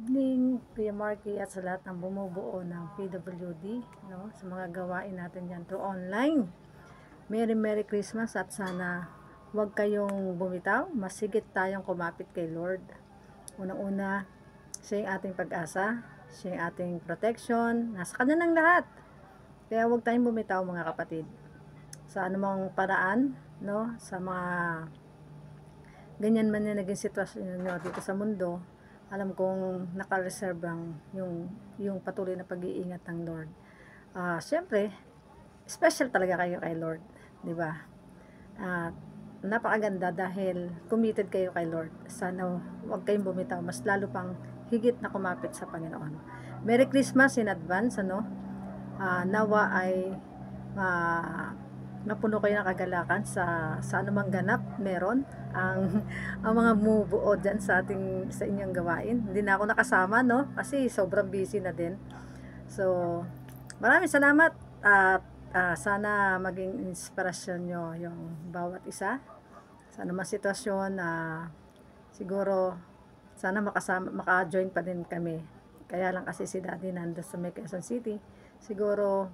evening, Kuya Marky, at sa lahat ng bumubuo ng PWD, no? Sa mga gawain natin yan through online. Merry Christmas at sana huwag kayong bumitaw. Masigit tayong kumapit kay Lord. Unang-una, siya yung ating pag-asa, siya yung ating protection, nasa kanya ng lahat. Kaya huwag tayong bumitaw mga kapatid. Sa anumang paraan, no? Sa mga ganyan man yung naging sitwasyon nyo dito sa mundo, alam kong naka-reserve ang yung patuloy na pag-iingat ng Lord. Siyempre, special talaga kayo kay Lord, di ba? At napakaganda dahil committed kayo kay Lord. Sana huwag kayong bumitaw, mas lalo pang higit na kumapit sa Panginoon. Merry Christmas in advance, ano? Nawa ay mapuno kayo ng kagalakan sa anumang ganap meron ang ang mga bumubuo dyan sa inyong gawain. Hindi na ako nakasama, no, kasi sobrang busy na din. So maraming salamat at sana maging inspirasyon nyo yung bawat isa sa anumang sitwasyon. Siguro sana maka-join pa din kami, kaya lang kasi si Daddy nandun sa Quezon City. Siguro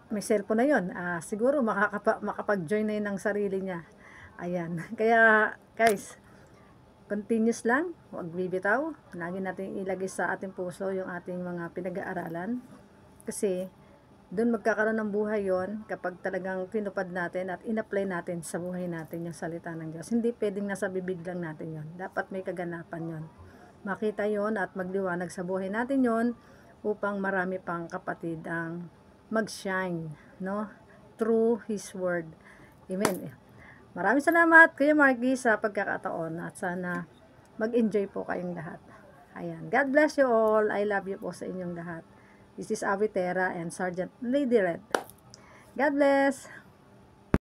may cellphone na yun, siguro makapag-join na yun ng sarili niya. Ayan, kaya guys, continuous lang, huwag bibitaw. Lagi natin ilagay sa ating puso yung ating mga pinag-aaralan, kasi doon magkakaroon ng buhay yon kapag talagang tinupad natin at in-apply natin sa buhay natin yung salita ng Diyos. Hindi pwedeng nasa bibig lang natin yon, dapat may kaganapan yon, makita yon at magliwanag sa buhay natin yon, upang marami pang kapatid ang mag-shine, no, through His Word. Amen. Maraming salamat Kuya Marky sa pagkakataon at sana mag-enjoy po kayong lahat. Ayan. God bless you all. I love you po sa inyong lahat. This is Avitera and Sergeant Lady Red. God bless.